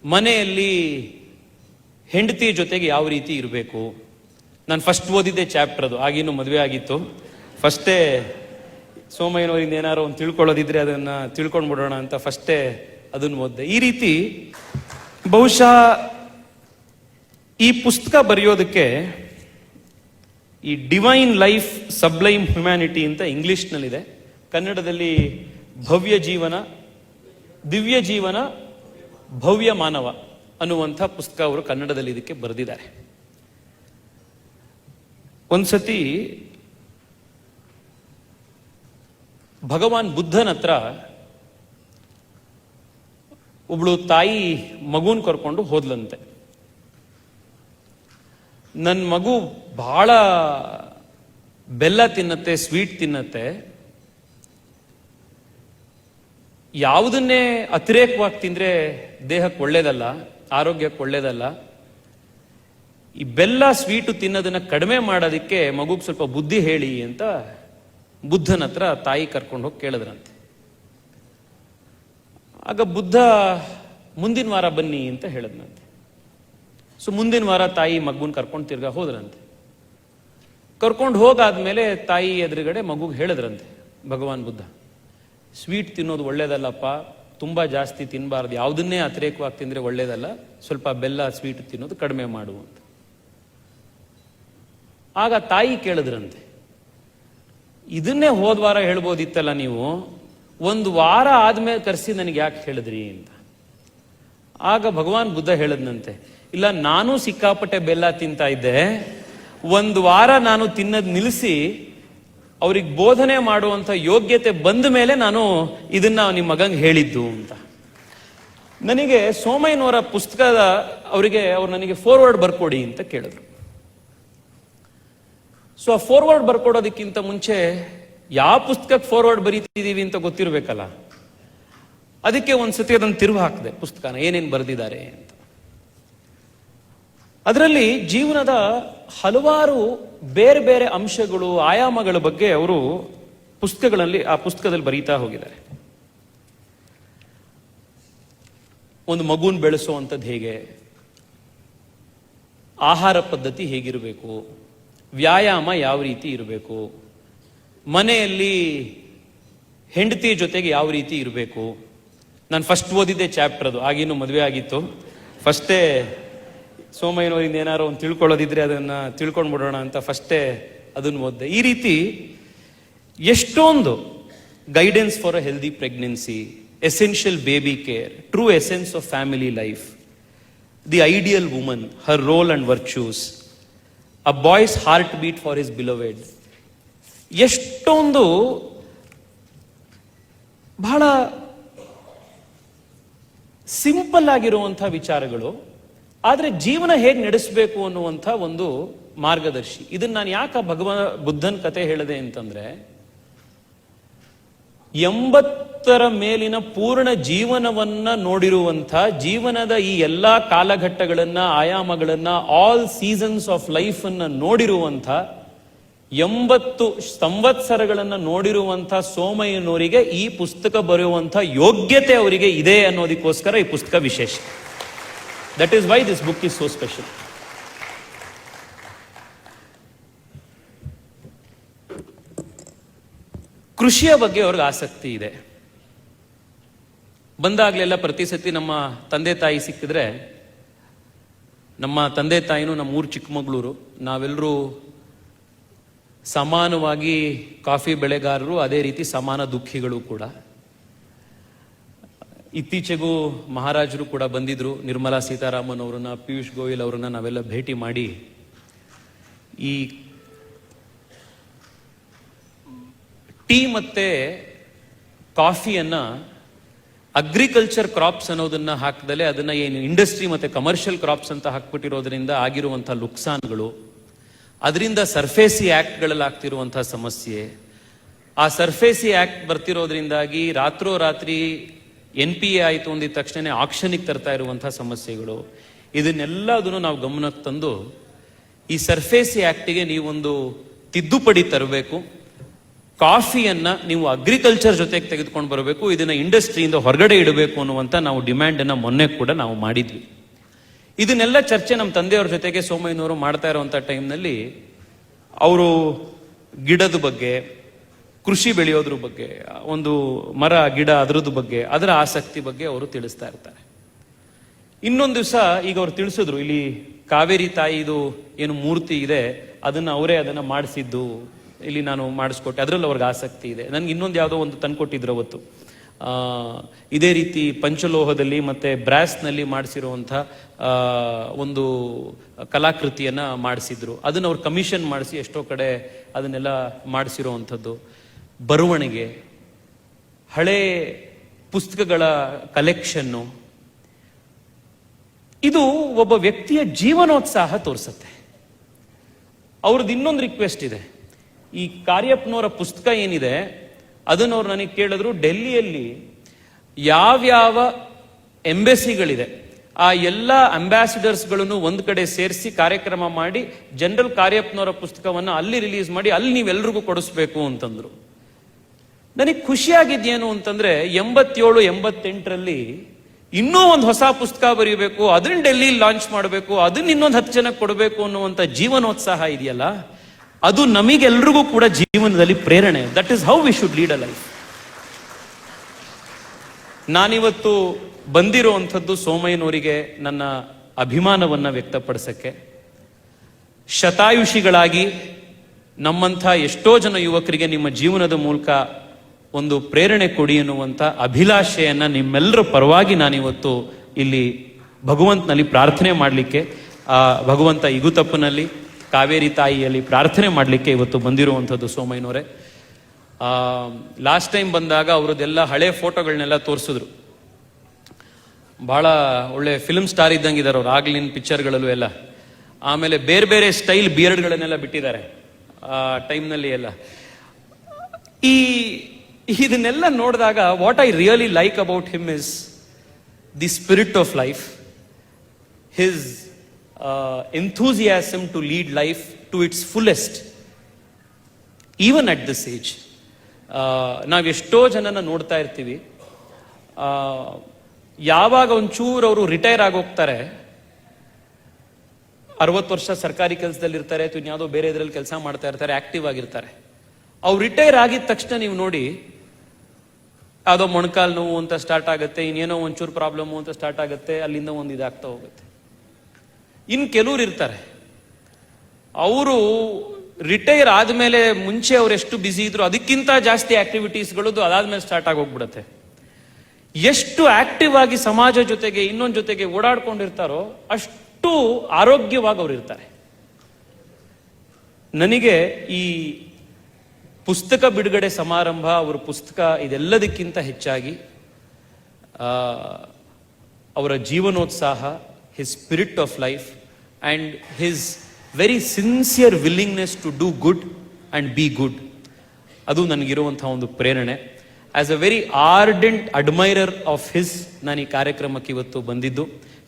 ಮನೆಯಲ್ಲಿ ಹೆಂಡತಿ ಜೊತೆಗೆ ಯಾವ ರೀತಿ ಇರಬೇಕು. ನಾನು ಫಸ್ಟ್ ಓದಿದ್ದೆ ಚಾಪ್ಟರ್ ಅದು, ಆಗಿನ್ನೂ ಮದುವೆ ಆಗಿತ್ತು. ಫಸ್ಟೇ ಸೋಮಯ್ಯನವರಿಂದ ಏನಾರು ಒಂದು ತಿಳ್ಕೊಳ್ಳೋದಿದ್ರೆ ಅದನ್ನು ತಿಳ್ಕೊಂಡ್ಬಿಡೋಣ ಅಂತ ಫಸ್ಟೇ ಅದನ್ನು ಓದಿದೆ. ಈ ರೀತಿ ಬಹುಶಃ ಈ ಪುಸ್ತಕ ಬರೆಯೋದಕ್ಕೆ ಈ ಡಿವೈನ್ ಲೈಫ್ ಸಬ್ಲೈಮ್ ಹ್ಯುಮ್ಯಾನಿಟಿ ಅಂತ ಇಂಗ್ಲಿಷ್ನಲ್ಲಿದೆ, ಕನ್ನಡದಲ್ಲಿ ಭವ್ಯ ಜೀವನ, ದಿವ್ಯ ಜೀವನ, ಭವ್ಯ ಮಾನವ ಅನ್ನುವಂಥ ಪುಸ್ತಕ ಅವರು ಕನ್ನಡದಲ್ಲಿ ಇದಕ್ಕೆ ಬರೆದಿದ್ದಾರೆ. ಒಂದ್ಸತಿ ಭಗವಾನ್ ಬುದ್ಧನ ಹತ್ರ ಒಬ್ಳು ತಾಯಿ ಮಗುನ್ ಕರ್ಕೊಂಡು ಹೋದ್ಲಂತೆ. ನನ್ನ ಮಗು ಬಹಳ ಬೆಲ್ಲ ತಿನ್ನತ್ತೆ, ಸ್ವೀಟ್ ತಿನ್ನತ್ತೆ, ಯಾವುದನ್ನೇ ಅತಿರೇಕವಾಗಿ ತಿಂದ್ರೆ ದೇಹಕ್ಕೆ ಒಳ್ಳೇದಲ್ಲ, ಆರೋಗ್ಯಕ್ಕೆ ಒಳ್ಳೇದಲ್ಲ. ಈ ಬೆಲ್ಲ ಸ್ವೀಟು ತಿನ್ನೋದನ್ನ ಕಡಿಮೆ ಮಾಡೋದಕ್ಕೆ ಮಗುಗೆ ಸ್ವಲ್ಪ ಬುದ್ಧಿ ಹೇಳಿ ಅಂತ ಬುದ್ಧನ ಹತ್ರ ತಾಯಿ ಕರ್ಕೊಂಡು ಹೋಗಿ ಕೇಳಿದ್ರಂತೆ. ಆಗ ಬುದ್ಧ ಮುಂದಿನ ವಾರ ಬನ್ನಿ ಅಂತ ಹೇಳಿದ್ನಂತೆ. ಸೊ ಮುಂದಿನ ವಾರ ತಾಯಿ ಮಗುನ್ ಕರ್ಕೊಂಡು ತಿರ್ಗಾ ಹೋದ್ರಂತೆ. ಕರ್ಕೊಂಡು ಹೋಗಾದ್ಮೇಲೆ ತಾಯಿ ಎದುರುಗಡೆ ಮಗುಗೆ ಹೇಳಿದ್ರಂತೆ ಭಗವಾನ್ ಬುದ್ಧ, ಸ್ವೀಟ್ ತಿನ್ನೋದು ಒಳ್ಳೇದಲ್ಲಪ್ಪ, ತುಂಬಾ ಜಾಸ್ತಿ ತಿನ್ನಬಾರ್ದು, ಯಾವುದನ್ನೇ ಅತಿರೇಕವಾಗಿ ತಿಂದ್ರೆ ಒಳ್ಳೇದಲ್ಲ, ಸ್ವಲ್ಪ ಬೆಲ್ಲ ಸ್ವೀಟ್ ತಿನ್ನೋದು ಕಡಿಮೆ ಮಾಡು ಅಂತ. ಆಗ ತಾಯಿ ಕೇಳಿದ್ರಂತೆ, ಇದನ್ನೇ ಹೋದ್ವಾರ ಹೇಳ್ಬೋದಿತ್ತಲ್ಲ ನೀವು, ಒಂದು ವಾರ ಆದ್ಮೇಲೆ ಕರೆಸಿ ನನಗೆ ಯಾಕೆ ಹೇಳಿದ್ರಿ ಅಂತ. ಆಗ ಭಗವಾನ್ ಬುದ್ಧ ಹೇಳದ್ನಂತೆ, ಇಲ್ಲ ನಾನು ಸಿಕ್ಕಾಪಟ್ಟೆ ಬೆಲ್ಲ ತಿಂತಾ ಇದ್ದೆ, ಒಂದು ವಾರ ನಾನು ತಿನ್ನೋದು ನಿಲ್ಲಿಸಿ ಅವ್ರಿಗೆ ಬೋಧನೆ ಮಾಡುವಂತ ಯೋಗ್ಯತೆ ಬಂದ ಮೇಲೆ ನಾನು ಇದನ್ನ ನಿಮ್ಮ ಮಗಂಗೆ ಹೇಳಿದ್ದು ಅಂತ. ನನಗೆ ಸೋಮಯ್ಯನವರ ಪುಸ್ತಕದ ಅವ್ರು ನನಗೆ ಫಾರ್ವರ್ಡ್ ಬರ್ಕೊಡಿ ಅಂತ ಕೇಳಿದ್ರು. ಸೊ ಆ ಫಾರ್ವರ್ಡ್ ಬರ್ಕೊಡೋದಕ್ಕಿಂತ ಮುಂಚೆ ಯಾವ ಪುಸ್ತಕಕ್ಕೆ ಫಾರ್ವರ್ಡ್ ಬರೀತಿದೀವಿ ಅಂತ ಗೊತ್ತಿರ್ಬೇಕಲ್ಲ, ಅದಕ್ಕೆ ಒಂದ್ಸತಿ ಅದನ್ನು ತಿರುವು ಹಾಕಿದೆ, ಪುಸ್ತಕನ ಏನೇನು ಬರೆದಿದ್ದಾರೆ ಅಂತ. ಅದರಲ್ಲಿ ಜೀವನದ ಹಲವಾರು ಬೇರೆ ಬೇರೆ ಅಂಶಗಳು, ಆಯಾಮಗಳ ಬಗ್ಗೆ ಅವರು ಆ ಪುಸ್ತಕದಲ್ಲಿ ಬರೀತಾ ಹೋಗಿದ್ದಾರೆ. ಒಂದು ಮಗುನ್ ಬೆಳೆಸುವಂಥದ್ದು ಹೇಗೆ, ಆಹಾರ ಪದ್ಧತಿ ಹೇಗಿರಬೇಕು, ವ್ಯಾಯಾಮ ಯಾವ ರೀತಿ ಇರಬೇಕು, ಮನೆಯಲ್ಲಿ ಹೆಂಡತಿ ಜೊತೆಗೆ ಯಾವ ರೀತಿ ಇರಬೇಕು. ನಾನು ಫಸ್ಟ್ ಓದಿದ್ದೆ ಚಾಪ್ಟರ್ ಅದು, ಆಗಿನ್ನೂ ಮದುವೆ ಆಗಿತ್ತು. ಫಸ್ಟೇ ಸೋಮಯ್ಯನವರಿಂದ ಏನಾರು ಒಂದು ತಿಳ್ಕೊಳ್ಳೋದಿದ್ರೆ ಅದನ್ನು ತಿಳ್ಕೊಂಡ್ಬಿಡೋಣ ಅಂತ ಫಸ್ಟೇ ಅದನ್ನು ಓದಿದೆ. ಈ ರೀತಿ ಎಷ್ಟೊಂದು guidance for a healthy pregnancy, essential baby care, true essence of family life, the ideal woman, her role and virtues, a boy's heartbeat for his beloved, ಎಷ್ಟೊಂದು ಬಹಳ ಸಿಂಪಲ್ ಆಗಿರುವಂತಹ ವಿಚಾರಗಳು, ಆದ್ರೆ ಜೀವನ ಹೇಗೆ ನಡೆಸಬೇಕು ಅನ್ನುವಂಥ ಒಂದು ಮಾರ್ಗದರ್ಶಿ. ಇದನ್ನ ನಾನು ಯಾಕೆ ಬುದ್ಧನ ಕತೆ ಹೇಳಿದೆ ಅಂತಂದ್ರೆ, 80ರ ಮೇಲಿನ ಪೂರ್ಣ ಜೀವನವನ್ನ ನೋಡಿರುವಂಥ, ಜೀವನದ ಈ ಎಲ್ಲಾ ಕಾಲಘಟ್ಟಗಳನ್ನ, ಆಯಾಮಗಳನ್ನ, ಆಲ್ ಸೀಸನ್ಸ್ ಆಫ್ ಲೈಫ್ ಅನ್ನ ನೋಡಿರುವಂಥ, 80 ಸಂವತ್ಸರಗಳನ್ನ ನೋಡಿರುವಂಥ ಸೋಮಯ್ಯನವರಿಗೆ ಈ ಪುಸ್ತಕ ಬರೆಯುವಂಥ ಯೋಗ್ಯತೆ ಅವರಿಗೆ ಇದೆ ಅನ್ನೋದಕ್ಕೋಸ್ಕರ ಈ ಪುಸ್ತಕ ವಿಶೇಷ. That is why this book is so special. ಕೃಷಿಯ ಬಗ್ಗೆ ಅವ್ರಿಗೆ ಆಸಕ್ತಿ ಇದೆ. ಬಂದಾಗ್ಲೆಲ್ಲ ಪ್ರತಿ ಸತಿ ನಮ್ಮ ತಂದೆ ತಾಯಿ ಸಿಕ್ಕಿದ್ರೆ, ನಮ್ಮ ತಂದೆ ತಾಯಿನೂ ನಮ್ಮ ಊರು ಚಿಕ್ಕಮಗಳೂರು, ನಾವೆಲ್ಲರೂ ಸಮಾನವಾಗಿ ಕಾಫಿ ಬೆಳೆಗಾರರು, ಅದೇ ರೀತಿ ಸಮಾನ ದುಃಖಿಗಳು ಕೂಡ. ಇತ್ತೀಚೆಗೂ ಮಹಾರಾಜರು ಕೂಡ ಬಂದಿದ್ರು, ನಿರ್ಮಲಾ ಸೀತಾರಾಮನ್ ಅವರನ್ನ, ಪಿಯೂಷ್ ಗೋಯಲ್ ಅವರನ್ನ ನಾವೆಲ್ಲ ಭೇಟಿ ಮಾಡಿ ಈ ಟೀ ಮತ್ತೆ ಕಾಫಿಯನ್ನ ಅಗ್ರಿಕಲ್ಚರ್ ಕ್ರಾಪ್ಸ್ ಅನ್ನೋದನ್ನ ಹಾಕದಲ್ಲೇ ಅದನ್ನ ಏನು ಇಂಡಸ್ಟ್ರಿ ಮತ್ತೆ ಕಮರ್ಷಿಯಲ್ ಕ್ರಾಪ್ಸ್ ಅಂತ ಹಾಕ್ಬಿಟ್ಟಿರೋದ್ರಿಂದ ಆಗಿರುವಂತಹ ನುಕ್ಸಾನ್ಗಳು, ಅದರಿಂದ ಸರ್ಫೇಸಿ ಆಕ್ಟ್ಗಳಲ್ಲಿ ಆಗ್ತಿರುವಂತಹ ಸಮಸ್ಯೆ, ಆ ಸರ್ಫೇಸಿ ಆಕ್ಟ್ ಬರ್ತಿರೋದ್ರಿಂದಾಗಿ ರಾತ್ರೋರಾತ್ರಿ NPA ಆಯಿತು ಅಂದಿದ ತಕ್ಷಣ ಆಕ್ಷನಿಗೆ ತರ್ತಾ ಇರುವಂತಹ ಸಮಸ್ಯೆಗಳು, ಇದನ್ನೆಲ್ಲದನ್ನು ನಾವು ಗಮನಕ್ಕೆ ತಂದು ಈ ಸರ್ಫೇಸಿ ಆಕ್ಟಿಗೆ ನೀವೊಂದು ತಿದ್ದುಪಡಿ ತರಬೇಕು. ಕಾಫಿಯನ್ನ ನೀವು ಅಗ್ರಿಕಲ್ಚರ್ ಜೊತೆಗೆ ತೆಗೆದುಕೊಂಡು ಬರಬೇಕು, ಇದನ್ನ ಇಂಡಸ್ಟ್ರಿಯಿಂದ ಹೊರಗಡೆ ಇಡಬೇಕು ಅನ್ನುವಂಥ ನಾವು ಡಿಮ್ಯಾಂಡನ್ನು ಮೊನ್ನೆ ಕೂಡ ನಾವು ಮಾಡಿದ್ವಿ. ಇದನ್ನೆಲ್ಲ ಚರ್ಚೆ ನಮ್ಮ ತಂದೆಯವ್ರ ಜೊತೆಗೆ ಸೋಮಯ್ಯನವರು ಮಾಡ್ತಾ ಇರುವಂಥ ಟೈಮ್ನಲ್ಲಿ ಅವರು ಗಿಡದ ಬಗ್ಗೆ, ಕೃಷಿ ಬೆಳೆಯೋದ್ರ ಬಗ್ಗೆ, ಒಂದು ಮರ ಗಿಡ ಅದರದ್ದು ಬಗ್ಗೆ, ಅದರ ಆಸಕ್ತಿ ಬಗ್ಗೆ ಅವರು ತಿಳಿಸ್ತಾ ಇರ್ತಾರೆ. ಇನ್ನೊಂದು ದಿವಸ ಈಗ ಅವ್ರು ತಿಳಿಸಿದ್ರು, ಇಲ್ಲಿ ಕಾವೇರಿ ತಾಯಿದು ಏನು ಮೂರ್ತಿ ಇದೆ ಅವರೇ ಅದನ್ನ ಮಾಡಿಸಿದ್ದು, ಇಲ್ಲಿ ನಾನು ಮಾಡಿಸ್ಕೊಟ್ಟೆ, ಅದರಲ್ಲಿ ಅವ್ರಿಗೆ ಆಸಕ್ತಿ ಇದೆ. ನನ್ಗೆ ಇನ್ನೊಂದು ಯಾವುದೋ ಒಂದು ತಂದ್ಕೊಟ್ಟಿದ್ರು ಅವತ್ತು. ಇದೇ ರೀತಿ ಪಂಚಲೋಹದಲ್ಲಿ ಮತ್ತೆ ಬ್ರಾಸ್ನಲ್ಲಿ ಮಾಡಿಸಿರುವಂಥ ಒಂದು ಕಲಾಕೃತಿಯನ್ನ ಮಾಡಿಸಿದ್ರು. ಅದನ್ನ ಅವ್ರು ಕಮಿಷನ್ ಮಾಡಿಸಿ ಎಷ್ಟೋ ಕಡೆ ಅದನ್ನೆಲ್ಲ ಮಾಡಿಸಿರುವಂಥದ್ದು. ಬರವಣಿಗೆ, ಹಳೆ ಪುಸ್ತಕಗಳ ಕಲೆಕ್ಷನ್ನು, ಇದು ಒಬ್ಬ ವ್ಯಕ್ತಿಯ ಜೀವನೋತ್ಸಾಹ ತೋರಿಸುತ್ತೆ. ಅವ್ರದ್ದು ಇನ್ನೊಂದು ರಿಕ್ವೆಸ್ಟ್ ಇದೆ. ಈ ಕಾರ್ಯಪ್ಪನವರ ಪುಸ್ತಕ ಏನಿದೆ ಅದನ್ನು ಅವ್ರು ನನಗೆ ಕೇಳಿದ್ರು, ಡೆಲ್ಲಿಯಲ್ಲಿ ಯಾವ್ಯಾವ ಎಂಬೆಸಿಗಳಿದೆ ಆ ಎಲ್ಲ ಅಂಬಾಸಿಡರ್ಸ್ಗಳನ್ನು ಒಂದು ಕಡೆ ಸೇರಿಸಿ ಕಾರ್ಯಕ್ರಮ ಮಾಡಿ ಜನರಲ್ ಕಾರ್ಯಪ್ಪನವರ ಪುಸ್ತಕವನ್ನು ಅಲ್ಲಿ ರಿಲೀಸ್ ಮಾಡಿ ಅಲ್ಲಿ ನೀವೆಲ್ರಿಗೂ ಕೊಡಿಸ್ಬೇಕು ಅಂತಂದ್ರು. ನನಗೆ ಖುಷಿಯಾಗಿದ್ದೇನು ಅಂತಂದ್ರೆ 87, 88ರಲ್ಲಿ ಇನ್ನೂ ಒಂದು ಹೊಸ ಪುಸ್ತಕ ಬರೀಬೇಕು, ಅದನ್ನ ಡೆಲ್ಲಿ ಲಾಂಚ್ ಮಾಡಬೇಕು, ಅದನ್ನ ಇನ್ನೊಂದು 10 ಜನಕ್ಕೆ ಕೊಡಬೇಕು ಅನ್ನುವಂಥ ಜೀವನೋತ್ಸಾಹ ಇದೆಯಲ್ಲ, ಅದು ನಮಗೆಲ್ರಿಗೂ ಕೂಡ ಜೀವನದಲ್ಲಿ ಪ್ರೇರಣೆ. That is how we should lead a life. ನಾನಿವತ್ತು ಬಂದಿರುವಂಥದ್ದು ಸೋಮಯ್ಯನವರಿಗೆ ನನ್ನ ಅಭಿಮಾನವನ್ನ ವ್ಯಕ್ತಪಡಿಸಕ್ಕೆ. ಶತಾಯುಷಿಗಳಾಗಿ ನಮ್ಮಂಥ ಎಷ್ಟೋ ಜನ ಯುವಕರಿಗೆ ನಿಮ್ಮ ಜೀವನದ ಮೂಲಕ ಒಂದು ಪ್ರೇರಣೆ ಕೊಡಿ ಎನ್ನುವಂಥ ಅಭಿಲಾಷೆಯನ್ನ ನಿಮ್ಮೆಲ್ಲರ ಪರವಾಗಿ ನಾನಿವತ್ತು ಇಲ್ಲಿ ಭಗವಂತನಲ್ಲಿ ಪ್ರಾರ್ಥನೆ ಮಾಡಲಿಕ್ಕೆ, ಆ ಭಗವಂತ ಇಗುತಪ್ಪನಲ್ಲಿ, ಕಾವೇರಿ ತಾಯಿಯಲ್ಲಿ ಪ್ರಾರ್ಥನೆ ಮಾಡಲಿಕ್ಕೆ ಇವತ್ತು ಬಂದಿರುವಂಥದ್ದು ಸೋಮಯ್ಯನವರೇ. ಲಾಸ್ಟ್ ಟೈಮ್ ಬಂದಾಗ ಅವರದ್ದೆಲ್ಲ ಹಳೆ ಫೋಟೋಗಳನ್ನೆಲ್ಲ ತೋರಿಸಿದ್ರು. ಬಹಳ ಒಳ್ಳೆ ಫಿಲ್ಮ್ ಸ್ಟಾರ್ ಇದ್ದಂಗೆ ಇದ್ದಾರೆ ಅವ್ರು, ಆಗ್ಲಿನ ಪಿಕ್ಚರ್ಗಳಲ್ಲೂ ಎಲ್ಲ. ಆಮೇಲೆ ಬೇರೆ ಬೇರೆ ಸ್ಟೈಲ್ ಬಿಯರ್ಡ್ಗಳನ್ನೆಲ್ಲ ಬಿಟ್ಟಿದ್ದಾರೆ ಆ ಟೈಮ್ನಲ್ಲಿ ಎಲ್ಲ. ಇದನ್ನೆಲ್ಲ ನೋಡಿದಾಗ what I really like about him is the spirit of life, his enthusiasm to lead life to its fullest, even at this age. ನಾವು ಎಷ್ಟೋ ಜನನ ನೋಡ್ತಾ ಇರ್ತೀವಿ, ಯಾವಾಗ ಒಂಚೂರು ಅವರು ರಿಟೈರ್ ಆಗೋಗ್ತಾರೆ, 60 ವರ್ಷ ಸರ್ಕಾರಿ ಕೆಲಸದಲ್ಲಿ ಇರ್ತಾರೆ ಅಥವಾ ಇನ್ಯಾವುದೋ ಬೇರೆ ಇದರಲ್ಲಿ ಕೆಲಸ ಮಾಡ್ತಾ ಇರ್ತಾರೆ, ಆಕ್ಟಿವ್ ಆಗಿರ್ತಾರೆ. ಅವ್ರು ರಿಟೈರ್ ಆಗಿದ ತಕ್ಷಣ ನೀವು ನೋಡಿ ಯಾವುದೋ ಮೊಣಕಾಲು ನೋವು ಅಂತ ಸ್ಟಾರ್ಟ್ ಆಗುತ್ತೆ, ಇನ್ನೇನೋ ಒಂಚೂರು ಪ್ರಾಬ್ಲಮ್ ಅಂತ ಸ್ಟಾರ್ಟ್ ಆಗುತ್ತೆ, ಅಲ್ಲಿಂದ ಒಂದು ಇದಾಗ್ತಾ ಹೋಗುತ್ತೆ. ಇನ್ನು ಕೆಲವ್ರು ಇರ್ತಾರೆ, ಅವರು ರಿಟೈರ್ ಆದ್ಮೇಲೆ ಮುಂಚೆ ಅವ್ರು ಎಷ್ಟು ಬ್ಯುಸಿ ಇದ್ರು ಅದಕ್ಕಿಂತ ಜಾಸ್ತಿ ಆಕ್ಟಿವಿಟೀಸ್ಗಳು ಅದಾದ್ಮೇಲೆ ಸ್ಟಾರ್ಟ್ ಆಗೋಗ್ಬಿಡತ್ತೆ. ಎಷ್ಟು ಆಕ್ಟಿವ್ ಆಗಿ ಸಮಾಜ ಜೊತೆಗೆ ಇನ್ನೊಂದು ಜೊತೆಗೆ ಓಡಾಡ್ಕೊಂಡಿರ್ತಾರೋ ಅಷ್ಟು ಆರೋಗ್ಯವಾಗಿ ಅವ್ರು ಇರ್ತಾರೆ. ನನಗೆ ಈ ಪುಸ್ತಕ ಬಿಡುಗಡೆ ಸಮಾರಂಭ, ಅವರ ಪುಸ್ತಕ, ಇದೆಲ್ಲದಕ್ಕಿಂತ ಹೆಚ್ಚಾಗಿ ಅವರ ಜೀವನೋತ್ಸಾಹ, his spirit of life and his very sincere willingness to do good and be good, ಅದು ನನಗಿರುವಂತಹ ಒಂದು ಪ್ರೇರಣೆ. As a very ardent admirer of his ನಾನು ಈ ಕಾರ್ಯಕ್ರಮಕ್ಕೆ ಇವತ್ತು ಬಂದಿದ್ದು.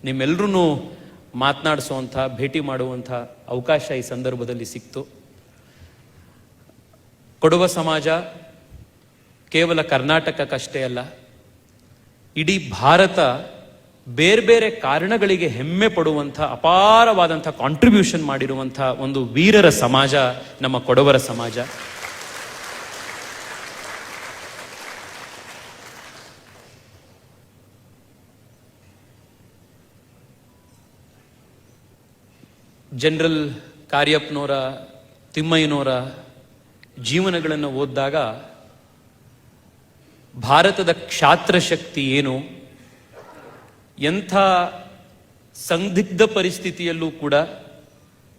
ನಿಮ್ಮೆಲ್ಲರೂ ಮಾತನಾಡಿಸುವಂಥ, ಭೇಟಿ ಮಾಡುವಂಥ ಅವಕಾಶ ಈ ಸಂದರ್ಭದಲ್ಲಿ ಸಿಕ್ತು. ಕೊಡವ ಸಮಾಜ ಕೇವಲ ಕರ್ನಾಟಕಕ್ಕಷ್ಟೇ ಅಲ್ಲ, ಇಡೀ ಭಾರತ ಬೇರೆ ಬೇರೆ ಕಾರಣಗಳಿಗೆ ಹೆಮ್ಮೆ ಪಡುವಂಥ ಅಪಾರವಾದಂಥ ಕಾಂಟ್ರಿಬ್ಯೂಷನ್ ಮಾಡಿರುವಂಥ ಒಂದು ವೀರರ ಸಮಾಜ ನಮ್ಮ ಕೊಡವರ ಸಮಾಜ. ಜನರಲ್ ಕಾರ್ಯಪ್ಪನವರ, ತಿಮ್ಮಯ್ಯನವರ ಜೀವನಗಳನ್ನು ಓದಿದಾಗ ಭಾರತದ ಕ್ಷಾತ್ರ ಶಕ್ತಿ ಏನು, ಎಂಥ ಸಂದಿಗ್ಧ ಪರಿಸ್ಥಿತಿಯಲ್ಲೂ ಕೂಡ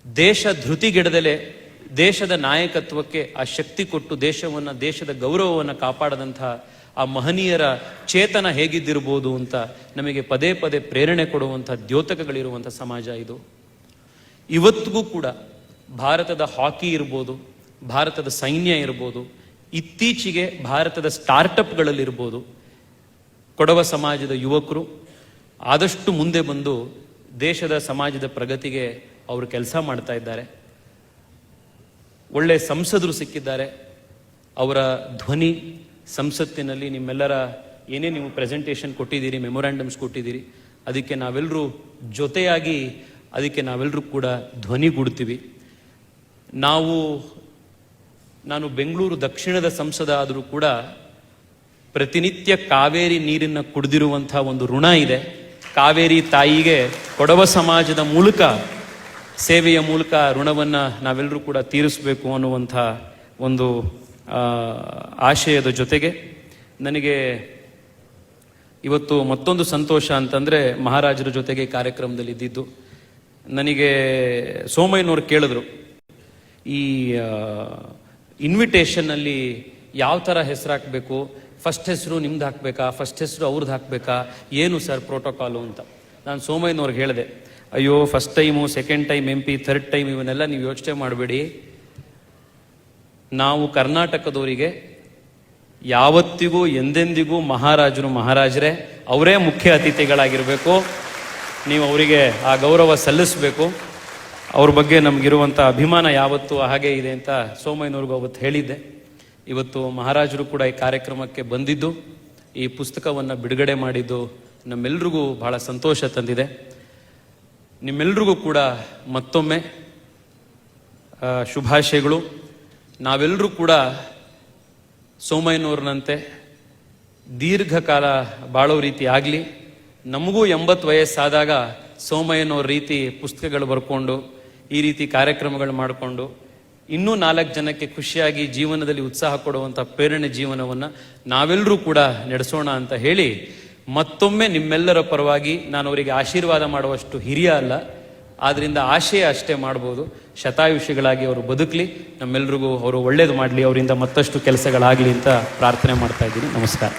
ದೇಶ ಧೃತಿಗೆಡದಲೆ ದೇಶದ ನಾಯಕತ್ವಕ್ಕೆ ಆ ಶಕ್ತಿ ಕೊಟ್ಟು ದೇಶದ ಗೌರವವನ್ನು ಕಾಪಾಡದಂಥ ಆ ಮಹನೀಯರ ಚೇತನ ಹೇಗಿದ್ದಿರ್ಬೋದು ಅಂತ ನಮಗೆ ಪದೇ ಪದೇ ಪ್ರೇರಣೆ ಕೊಡುವಂಥ ದ್ಯೋತಕಗಳಿರುವಂಥ ಸಮಾಜ ಇದು. ಇವತ್ತಿಗೂ ಕೂಡ ಭಾರತದ ಹಾಕಿ ಇರ್ಬೋದು, ಭಾರತದ ಸೈನ್ಯ ಇರ್ಬೋದು, ಇತ್ತೀಚೆಗೆ ಭಾರತದ ಸ್ಟಾರ್ಟಪ್ಗಳಲ್ಲಿರ್ಬೋದು, ಕೊಡವ ಸಮಾಜದ ಯುವಕರು ಆದಷ್ಟು ಮುಂದೆ ಬಂದು ದೇಶದ ಸಮಾಜದ ಪ್ರಗತಿಗೆ ಅವರು ಕೆಲಸ ಮಾಡ್ತಾ ಇದ್ದಾರೆ. ಒಳ್ಳೆ ಸಂಸದರು ಸಿಕ್ಕಿದ್ದಾರೆ, ಅವರ ಧ್ವನಿ ಸಂಸತ್ತಿನಲ್ಲಿ ನಿಮ್ಮೆಲ್ಲರ ಏನೇ ನೀವು ಪ್ರೆಸೆಂಟೇಷನ್ ಕೊಟ್ಟಿದ್ದೀರಿ, ಮೆಮೊರಾಂಡಮ್ಸ್ ಕೊಟ್ಟಿದ್ದೀರಿ, ಅದಕ್ಕೆ ನಾವೆಲ್ಲರೂ ಜೊತೆಯಾಗಿ ಅದಕ್ಕೆ ನಾವೆಲ್ಲರೂ ಕೂಡ ಧ್ವನಿಗೂಡ್ತೀವಿ. ನಾನು ಬೆಂಗಳೂರು ದಕ್ಷಿಣದ ಸಂಸದ ಆದರೂ ಕೂಡ ಪ್ರತಿನಿತ್ಯ ಕಾವೇರಿ ನೀರನ್ನು ಕುಡಿದಿರುವಂಥ ಒಂದು ಋಣ ಇದೆ. ಕಾವೇರಿ ತಾಯಿಗೆ ಕೊಡವ ಸಮಾಜದ ಮೂಲಕ, ಸೇವೆಯ ಮೂಲಕ ಋಣವನ್ನು ನಾವೆಲ್ಲರೂ ಕೂಡ ತೀರಿಸಬೇಕು ಅನ್ನುವಂಥ ಒಂದು ಆಶಯದ ಜೊತೆಗೆ ನನಗೆ ಇವತ್ತು ಮತ್ತೊಂದು ಸಂತೋಷ ಅಂತಂದರೆ ಮಹಾರಾಜರ ಜೊತೆಗೆ ಕಾರ್ಯಕ್ರಮದಲ್ಲಿ ಇದ್ದಿದ್ದು. ನನಗೆ ಸೋಮಯ್ಯನವ್ರು ಕೇಳಿದ್ರು, ಈ ಇನ್ವಿಟೇಷನ್ನಲ್ಲಿ ಯಾವ ಥರ ಹೆಸರು ಹಾಕಬೇಕು, ಫಸ್ಟ್ ಹೆಸರು ನಿಮ್ದು ಹಾಕಬೇಕಾ, ಫಸ್ಟ್ ಹೆಸರು ಅವ್ರದ್ದು ಹಾಕಬೇಕಾ, ಏನು ಸರ್ ಪ್ರೋಟೋಕಾಲು ಅಂತ. ನಾನು ಸೋಮಯ್ಯನವ್ರಿಗೆ ಹೇಳಿದೆ, ಅಯ್ಯೋ first time, second time MP, third time ಇವನ್ನೆಲ್ಲ ನೀವು ಯೋಚನೆ ಮಾಡಬೇಡಿ. ನಾವು ಕರ್ನಾಟಕದವರಿಗೆ ಯಾವತ್ತಿಗೂ ಎಂದೆಂದಿಗೂ ಮಹಾರಾಜರು ಮಹಾರಾಜರೇ, ಅವರೇ ಮುಖ್ಯ ಅತಿಥಿಗಳಾಗಿರಬೇಕು. ನೀವು ಅವರಿಗೆ ಆ ಗೌರವ ಸಲ್ಲಿಸಬೇಕು. ಅವ್ರ ಬಗ್ಗೆ ನಮಗಿರುವಂಥ ಅಭಿಮಾನ ಯಾವತ್ತೂ ಹಾಗೆ ಇದೆ ಅಂತ ಸೋಮಯ್ಯನವ್ರಿಗೂ ಅವತ್ತು ಹೇಳಿದ್ದೆ. ಇವತ್ತು ಮಹಾರಾಜರು ಕೂಡ ಈ ಕಾರ್ಯಕ್ರಮಕ್ಕೆ ಬಂದಿದ್ದು, ಈ ಪುಸ್ತಕವನ್ನು ಬಿಡುಗಡೆ ಮಾಡಿದ್ದು ನಮ್ಮೆಲ್ರಿಗೂ ಬಹಳ ಸಂತೋಷ ತಂದಿದೆ. ನಿಮ್ಮೆಲ್ರಿಗೂ ಕೂಡ ಮತ್ತೊಮ್ಮೆ ಶುಭಾಶಯಗಳು. ನಾವೆಲ್ಲರೂ ಕೂಡ ಸೋಮಯ್ಯನವ್ರನಂತೆ ದೀರ್ಘಕಾಲ ಬಾಳೋ ರೀತಿ ಆಗಲಿ. ನಮಗೂ 80 ವಯಸ್ಸಾದಾಗ ಸೋಮಯ್ಯನವ್ರ ರೀತಿ ಪುಸ್ತಕಗಳು ಬರ್ಕೊಂಡು, ಈ ರೀತಿ ಕಾರ್ಯಕ್ರಮಗಳು ಮಾಡಿಕೊಂಡು, ಇನ್ನೂ 4 ಜನಕ್ಕೆ ಖುಷಿಯಾಗಿ ಜೀವನದಲ್ಲಿ ಉತ್ಸಾಹ ಕೊಡುವಂಥ ಪ್ರೇರಣೆ ಜೀವನವನ್ನು ನಾವೆಲ್ಲರೂ ಕೂಡ ನಡೆಸೋಣ ಅಂತ ಹೇಳಿ, ಮತ್ತೊಮ್ಮೆ ನಿಮ್ಮೆಲ್ಲರ ಪರವಾಗಿ ನಾನು ಅವರಿಗೆ ಆಶೀರ್ವಾದ ಮಾಡುವಷ್ಟು ಹಿರಿಯ ಅಲ್ಲ, ಆದ್ರಿಂದ ಆಶಯ ಅಷ್ಟೇ ಮಾಡ್ಬೋದು. ಶತಾಯುಷಿಗಳಾಗಿ ಅವರು ಬದುಕಲಿ, ನಮ್ಮೆಲ್ರಿಗೂ ಅವರು ಒಳ್ಳೇದು ಮಾಡಲಿ, ಅವರಿಂದ ಮತ್ತಷ್ಟು ಕೆಲಸಗಳಾಗಲಿ ಅಂತ ಪ್ರಾರ್ಥನೆ ಮಾಡ್ತಾ ಇದ್ದೀನಿ. ನಮಸ್ಕಾರ.